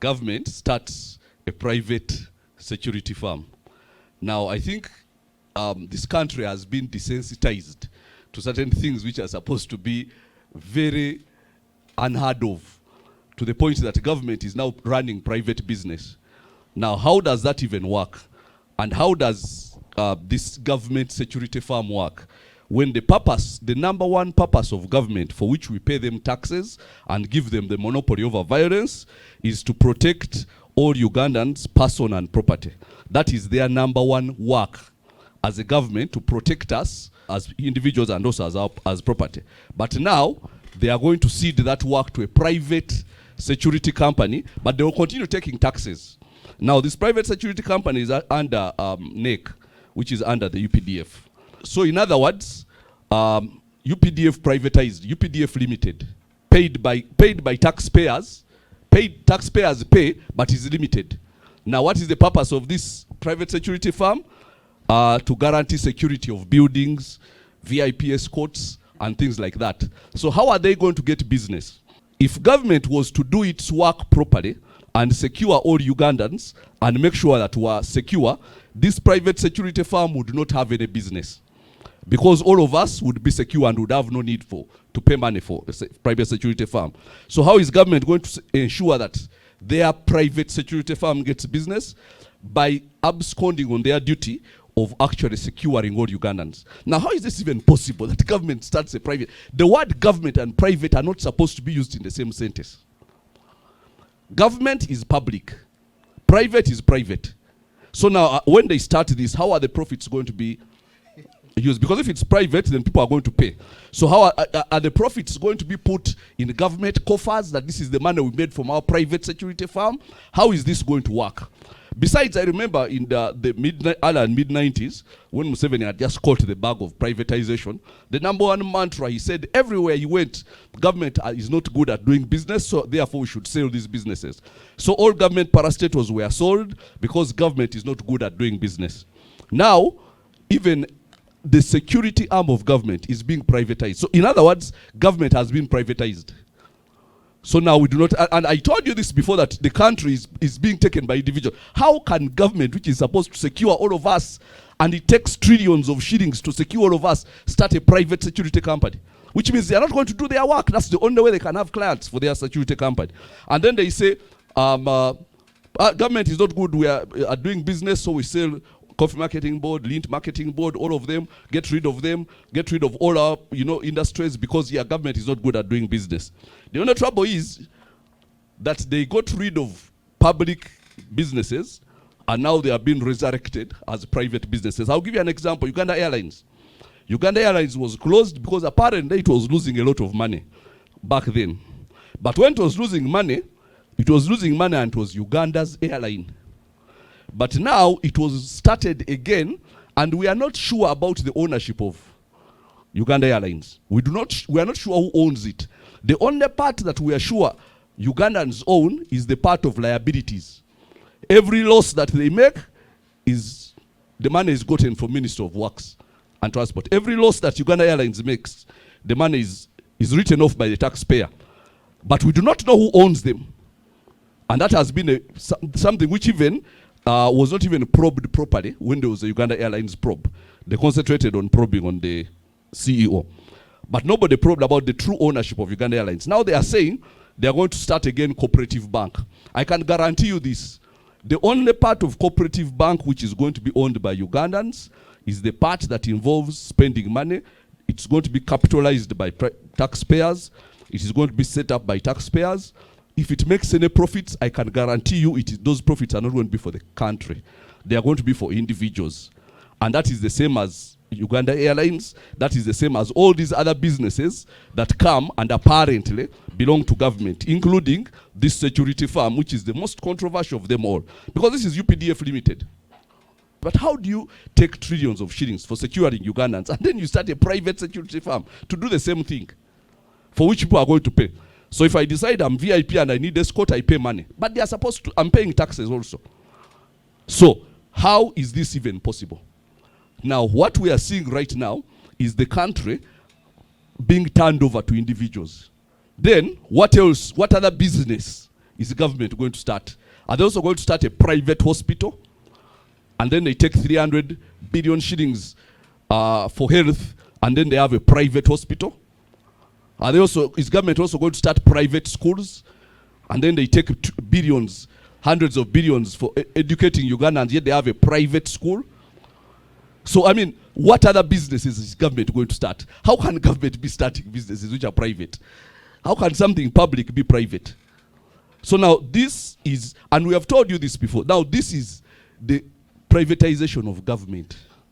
government starts a private security firm. Now, I think this country has been desensitized to certain things which are supposed to be very unheard of, to the point that government is now running private business. Now, how does that even work? And how does this government security firm work? When the number one purpose of government, for which we pay them taxes and give them the monopoly over violence, is to protect all Ugandans' person and property. That is their number one work as a government, to protect us as individuals and also as property. But now, they are going to cede that work to a private security company, but they will continue taking taxes. Now, this private security company is under NEC, which is under the UPDF. So, in other words, UPDF privatized, UPDF limited, paid by taxpayers, taxpayers pay, but is limited. Now, what is the purpose of this private security firm? To guarantee security of buildings, VIP escorts, and things like that. So how are they going to get business? If government was to do its work properly and secure all Ugandans and make sure that we are secure, this private security firm would not have any business, because all of us would be secure and would have no need to pay money for a private security firm. So how is government going to ensure that their private security firm gets business? By absconding on their duty of actually securing all Ugandans. Now, how is this even possible that government starts a private? The word government and private are not supposed to be used in the same sentence. Government is public. Private is private. So now, when they start this, how are the profits going to be used? Because if it's private, then people are going to pay. So how are the profits going to be put in government coffers, that this is the money we made from our private security firm? How is this going to work? Besides, I remember in the mid-90s, when Museveni had just caught the bag of privatization, the number one mantra he said, everywhere he went, government is not good at doing business, so therefore we should sell these businesses. So all government parastatals were sold because government is not good at doing business. Now, even the security arm of government is being privatized. So in other words, government has been privatized. So now we do not, and I told you this before, that the country is being taken by individuals. How can government, which is supposed to secure all of us, and it takes trillions of shillings to secure all of us, start a private security company? Which means they are not going to do their work. That's the only way they can have clients for their security company. And then they say, government is not good, we are doing business, so we sell Coffee Marketing Board, Lint Marketing Board, all of them, get rid of all our industries, because government is not good at doing business. The only trouble is that they got rid of public businesses and now they are being resurrected as private businesses. I'll give you an example. Uganda Airlines. Uganda Airlines was closed because apparently it was losing a lot of money back then. But when it was losing money and it was Uganda's airline. But now it was started again, and we are not sure about the ownership of Uganda Airlines. We are not sure who owns it. The only part that we are sure Ugandans own is the part of liabilities. Every loss that they make the money is gotten from Ministry of Works and Transport. Every loss that Uganda Airlines makes, the money is written off by the taxpayer. But we do not know who owns them. And that has been something which even was not even probed properly when there was a Uganda Airlines probe. They concentrated on probing on the CEO. But nobody probed about the true ownership of Uganda Airlines. Now they are saying they are going to start again cooperative bank. I can guarantee you this. The only part of cooperative bank which is going to be owned by Ugandans is the part that involves spending money. It's going to be capitalized by taxpayers. It is going to be set up by taxpayers. If it makes any profits, I can guarantee you those profits are not going to be for the country. They are going to be for individuals. And that is the same as Uganda Airlines. That is the same as all these other businesses that come and apparently belong to government, including this security firm, which is the most controversial of them all. Because this is UPDF Limited. But how do you take trillions of shillings for securing Ugandans, and then you start a private security firm to do the same thing, for which people are going to pay? So if I decide I'm VIP and I need escort, I pay money. But they are supposed to, I'm paying taxes also. So how is this even possible? Now, what we are seeing right now is the country being turned over to individuals. Then, what else? What other business is the government going to start? Are they also going to start a private hospital? And then they take 300 billion shillings for health, and then they have a private hospital? Is government also going to start private schools? And then they take billions, hundreds of billions for educating Ugandans, yet they have a private school? So, I mean, what other businesses is government going to start? How can government be starting businesses which are private? How can something public be private? So now this is, and we have told you this before, now this is the privatization of government.